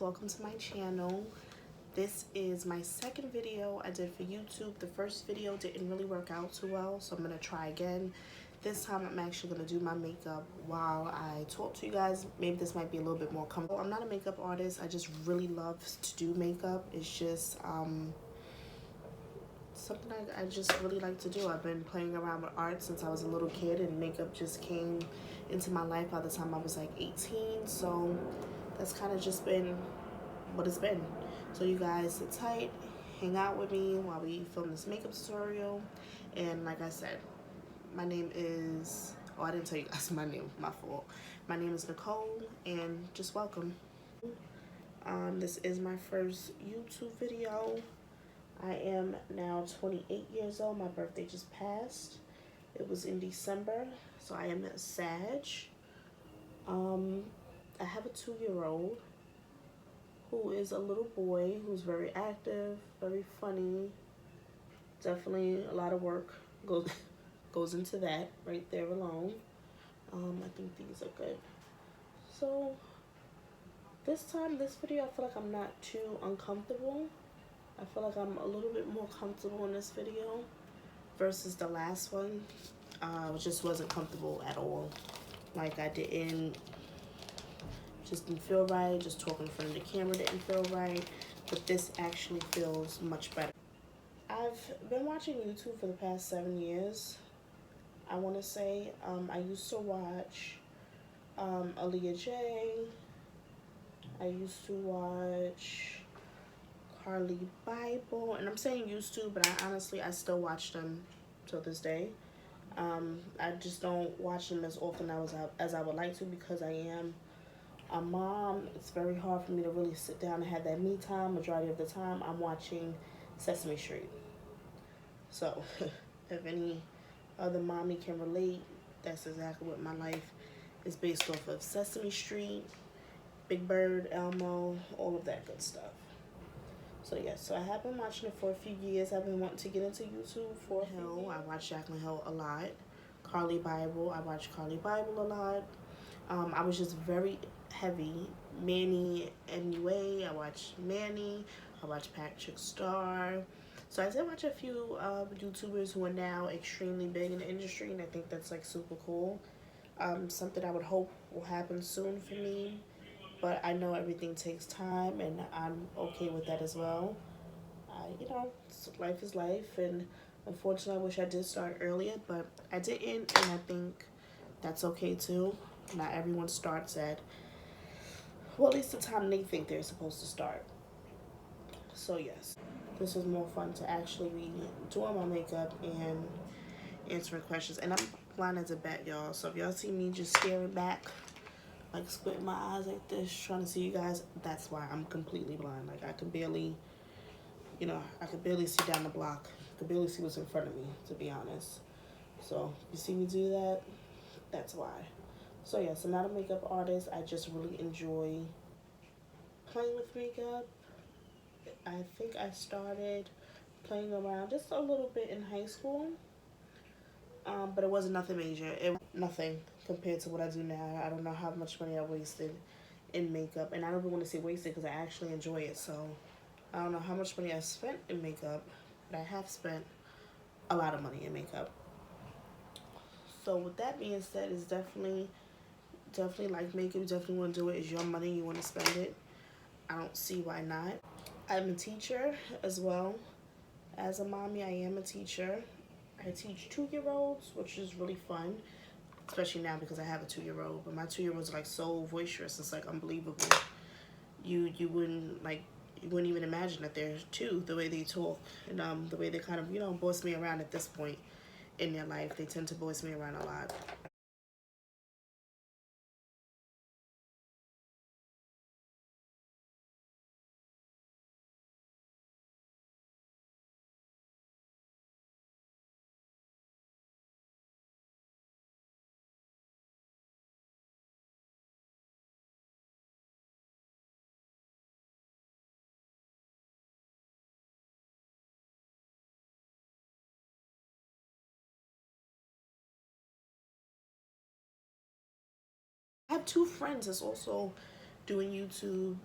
welcome to my channel. This is my second video I did for YouTube. The first video didn't really work out too well, so I'm gonna try again. This time I'm actually gonna do my makeup while I talk to you guys. Maybe this might be a little bit more comfortable. I'm not a makeup artist, I just really love to do makeup. It's just something I just really like to do. I've been playing around with art since I was a little kid, and makeup just came into my life by the time I was like 18, so that's kind of just been what it's been. So you guys sit tight, hang out with me while we film this makeup tutorial. And like I said, my name is, oh, I didn't tell you guys my name, my fault. My name is Nicole, and just welcome. This is my first YouTube video. I am now 28 years old. My birthday just passed. It was in December, so I am a Sag. I have a 2-year-old who is a little boy who's very active, very funny. Definitely a lot of work goes into that right there alone. I think these are good. So this video, I feel like I'm not too uncomfortable. I feel like I'm a little bit more comfortable in this video versus the last one. Just wasn't comfortable at all. Like just didn't feel right. Just talking in front of the camera didn't feel right. But this actually feels much better. I've been watching YouTube for the past 7 years. I want to say I used to watch Aaliyah J. I used to watch Carly Bible, and I'm saying used to, but I still watch them till this day. I just don't watch them as often as I would like to because I am a mom. It's very hard for me to really sit down and have that me time. Majority of the time, I'm watching Sesame Street. So, if any other mommy can relate, that's exactly what my life is based off of. Sesame Street, Big Bird, Elmo, all of that good stuff. So yeah, so I have been watching it for a few years. I've been wanting to get into YouTube for Hill. I watch Jaclyn Hill a lot. Carly Bible, I watch Carly Bible a lot. I was just very heavy. Manny MUA, I watch Manny. I watch Patrick Star. So I did watch a few YouTubers who are now extremely big in the industry, and I think that's like super cool. Something I would hope will happen soon for me. But I know everything takes time, and I'm okay with that as well. Life is life, and unfortunately, I wish I did start earlier, but I didn't, and I think that's okay too. Not everyone starts at, well, at least the time they think they're supposed to start. So yes, this is more fun to actually be doing my makeup and answering questions. And I'm blind as a bat, y'all. So if y'all see me just staring back, like squinting my eyes like this, trying to see you guys, that's why I'm completely blind. Like I could barely, I could barely see down the block. I could barely see what's in front of me, to be honest. So if you see me do that, that's why. So yes, I'm not a makeup artist. I just really enjoy playing with makeup. I think I started playing around just a little bit in high school. But it wasn't nothing major. Nothing compared to what I do now. I don't know how much money I wasted in makeup, and I don't even want to say wasted because I actually enjoy it. So I don't know how much money I spent in makeup, but I have spent a lot of money in makeup. So with that being said, it's definitely like makeup. You definitely want to do it. It's your money. You want to spend it. I don't see why not. I'm a teacher as well. As a mommy, I am a teacher. I teach 2-year-olds, which is really fun, especially now because I have a 2-year-old. But my 2-year-old's like so boisterous, it's like unbelievable. You wouldn't even imagine that they're 2, the way they talk and the way they kind of boss me around at this point in their life. They tend to boss me around a lot. I have 2 friends that's also doing YouTube.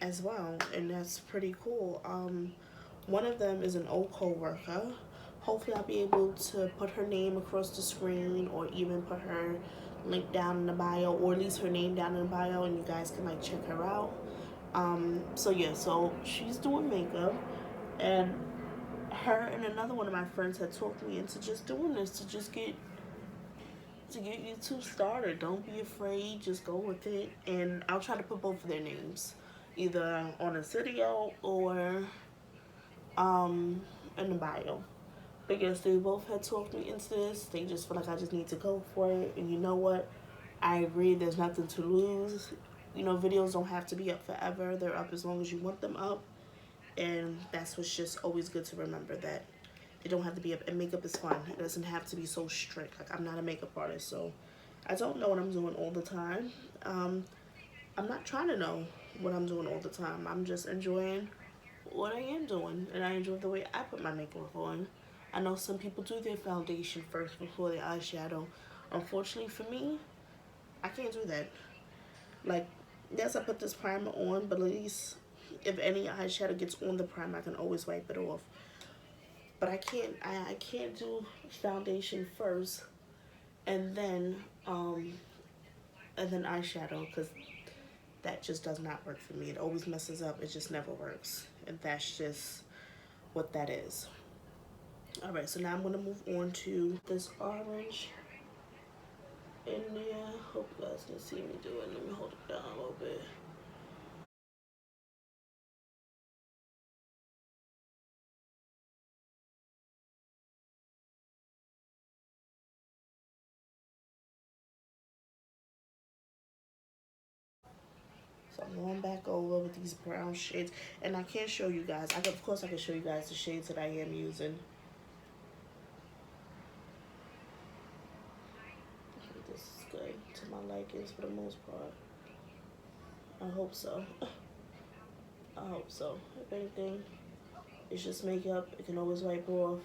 as well, and that's pretty cool. One of them is an old co-worker. Hopefully I'll be able to put her name across the screen, or even put her link down in the bio, or at least her name down in the bio, and you guys can like check her out. So yeah, so she's doing makeup, and her and another one of my friends had talked me into just doing this to just get you two started. Don't be afraid, just go with it. And I'll try to put both of their names either on a video or in the bio. Because they both had talked me into this. They just feel like I just need to go for it. And you know what? I agree, there's nothing to lose. You know, videos don't have to be up forever. They're up as long as you want them up. And that's what's just always good to remember, that they don't have to be up. And makeup is fun. It doesn't have to be so strict. Like, I'm not a makeup artist, so I don't know what I'm doing all the time. I'm not trying to know what I'm doing all the time. I'm just enjoying what I am doing. And I enjoy the way I put my makeup on. I know some people do their foundation first before their eyeshadow. Unfortunately for me, I can't do that. Like, yes, I put this primer on, but at least if any eyeshadow gets on the primer, I can always wipe it off. But I can't do foundation first and then eyeshadow, because that just does not work for me. It always messes up. It just never works. And that's just what that is. Alright, so now I'm going to move on to this orange in there. Hope you guys can see me do it. Let me hold it down a little bit. So I'm going back over with these brown shades. And I can't show you guys. Of course I can show you guys the shades that I am using. This is good to my likings for the most part. I hope so. I hope so. If anything, it's just makeup. It can always wipe off.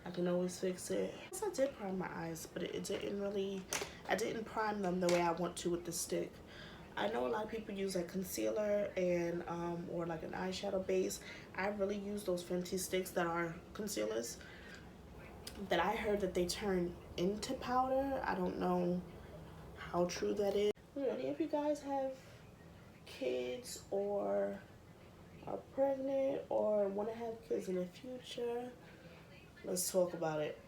I can always fix it. I guess I did prime my eyes, but it didn't really, I didn't prime them the way I want to with the stick. I know a lot of people use like concealer and or like an eyeshadow base. I really use those Fenty sticks that are concealers, that I heard that they turn into powder. I don't know how true that is. Do any of you guys have kids or are pregnant or want to have kids in the future? Let's talk about it.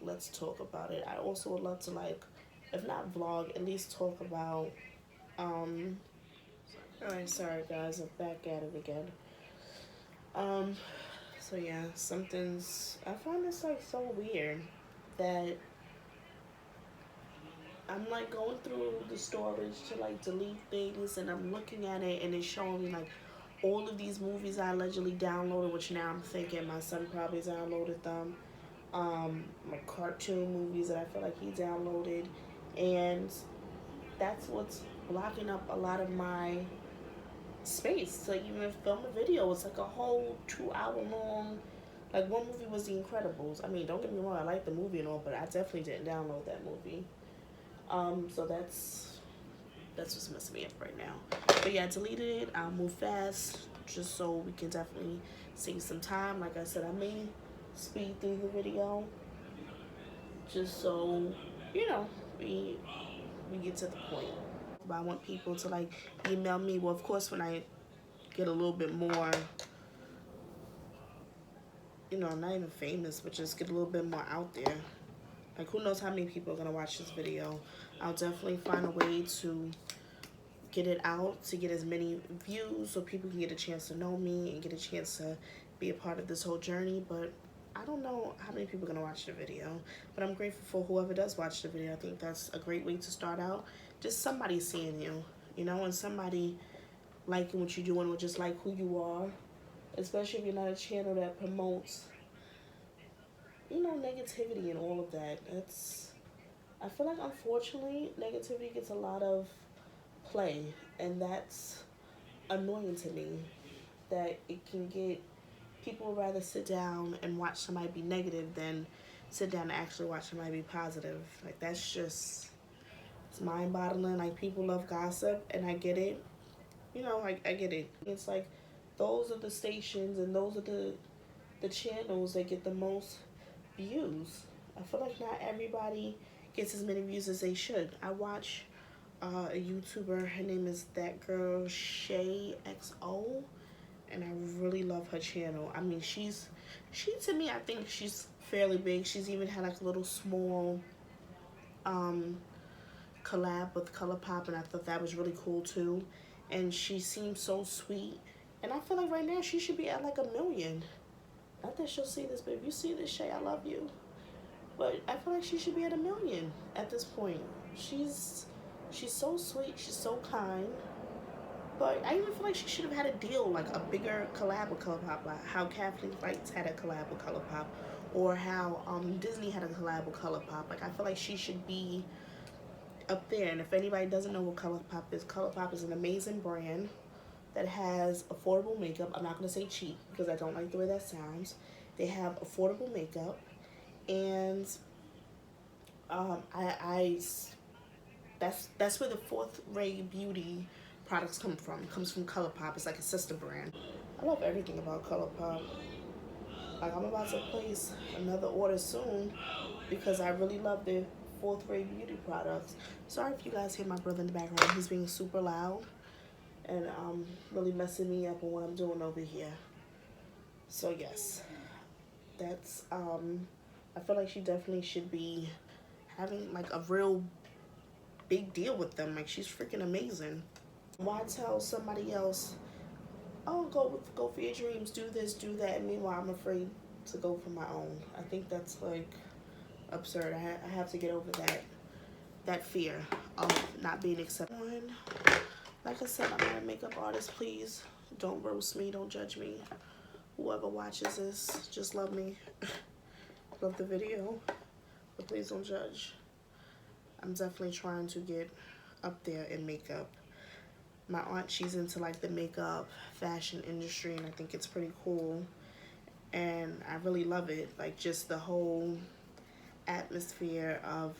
Let's talk about it. I also would love to, like, if not vlog, at least talk about alright, sorry guys, I'm back at it again. So yeah, I find this like so weird that I'm like going through the storage to like delete things, and I'm looking at it and it's showing me like all of these movies I allegedly downloaded, which now I'm thinking my son probably downloaded them. My cartoon movies that I feel like he downloaded, and that's what's blocking up a lot of my space to like even film a video. It's like a whole 2 hour long. Like, one movie was The Incredibles. I mean, don't get me wrong, I like the movie and all, but I definitely didn't download that movie. So that's what's messing me up right now. But yeah, I deleted it. I'll move fast just so we can definitely save some time. Like I said, I may speed through the video just so, you know, we get to the point. But I want people to like email me. Well, of course, when I get a little bit more, you know, not even famous, but just get a little bit more out there. Like, who knows how many people are gonna watch this video. I'll definitely find a way to get it out, to get as many views so people can get a chance to know me and get a chance to be a part of this whole journey. But I don't know how many people are gonna watch the video, but I'm grateful for whoever does watch the video. I think that's a great way to start out. Just somebody seeing you, you know, and somebody liking what you're doing or just like who you are, especially if you're not a channel that promotes, you know, negativity and all of that. I feel like, unfortunately, negativity gets a lot of play, and that's annoying to me, that it can get people rather sit down and watch somebody be negative than sit down and actually watch somebody be positive. Like, that's just, it's mind-boggling. Like, people love gossip, and I get it. You know, I get it. It's like those are the stations and those are the channels that get the most views. I feel like not everybody gets as many views as they should. I watch a YouTuber. Her name is That Girl Shay XO, and I really love her channel. I mean, she to me, I think she's fairly big. She's even had like a little small um, collab with ColourPop, and I thought that was really cool too. And she seems so sweet, and I feel like right now she should be at like 1 million. Not that she'll see this, but if you see this, Shay, I love you. But I feel like she should be at 1 million at this point. She's so sweet. She's so kind. But I even feel like she should have had a deal, like a bigger collab with ColourPop, like how Kathleen Fights had a collab with ColourPop, or how Disney had a collab with ColourPop. Like I feel like she should be up there. And if anybody doesn't know what ColourPop is an amazing brand that has affordable makeup. I'm not gonna say cheap because I don't like the way that sounds. They have affordable makeup, and I that's where the Fourth Ray Beauty products come from. It comes from ColourPop. It's like a sister brand. I love everything about ColourPop. Like I'm about to place another order soon because I really love their Fourth Ray Beauty products. Sorry if you guys hear my brother in the background. He's being super loud and really messing me up on what I'm doing over here. So yes, that's I feel like she definitely should be having like a real big deal with them. Like she's freaking amazing. Why tell somebody else, oh, go for your dreams, do this, do that, and meanwhile I'm afraid to go for my own? I think that's like absurd. I have to get over that fear of not being accepted. Like I said, I'm not a makeup artist. Please don't roast me, don't judge me. Whoever watches this, just love me. Love the video, but please don't judge. I'm definitely trying to get up there in makeup. My aunt, she's into like the makeup fashion industry, and I think it's pretty cool. And I really love it. Like just the whole atmosphere of,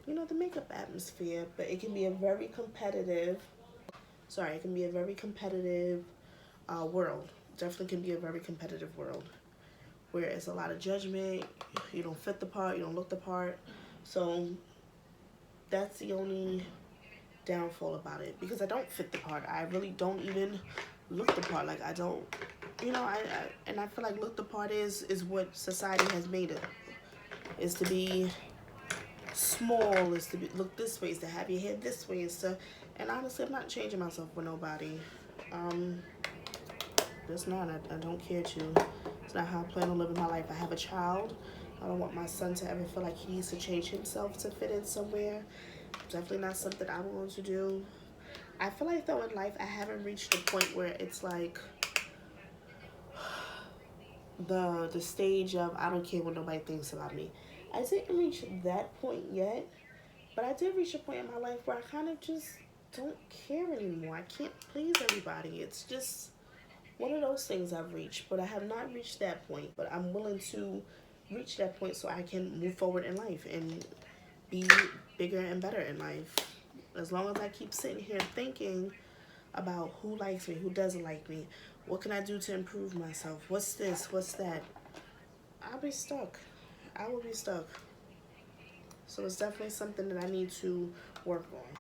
you know, the makeup atmosphere. But it can be a very competitive, it can be a very competitive world. Definitely can be a very competitive world where it's a lot of judgment. You don't fit the part, you don't look the part. So that's the only downfall about it, because I don't fit the part. I really don't even look the part. Like I don't, you know, and I feel like look the part is what society has made it. Is to be small, is to be look this way, is to have your hair this way, is to, and honestly I'm not changing myself for nobody. That's not, I don't care to. It's not how I plan on living my life. I have a child. I don't want my son to ever feel like he needs to change himself to fit in somewhere. Definitely not something I'm going to do. I feel like though in life I haven't reached the point where it's like the stage of I don't care what nobody thinks about me. I didn't reach that point yet, but I did reach a point in my life where I kind of just don't care anymore. I can't please everybody. It's just one of those things I've reached, but I have not reached that point. But I'm willing to reach that point so I can move forward in life and be bigger and better in life. As long as I keep sitting here thinking about who likes me, who doesn't like me, what can I do to improve myself, what's this, what's that, I'll be stuck. I will be stuck. So it's definitely something that I need to work on.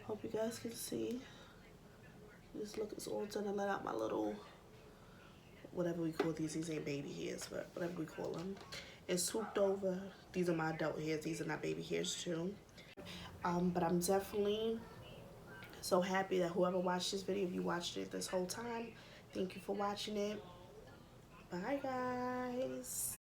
Hope you guys can see. This look is all done. I let out my little, whatever we call these ain't baby hairs, but whatever we call them. It's swooped over. These are my adult hairs. These are not baby hairs too. But I'm definitely so happy that whoever watched this video, if you watched it this whole time, thank you for watching it. Bye guys.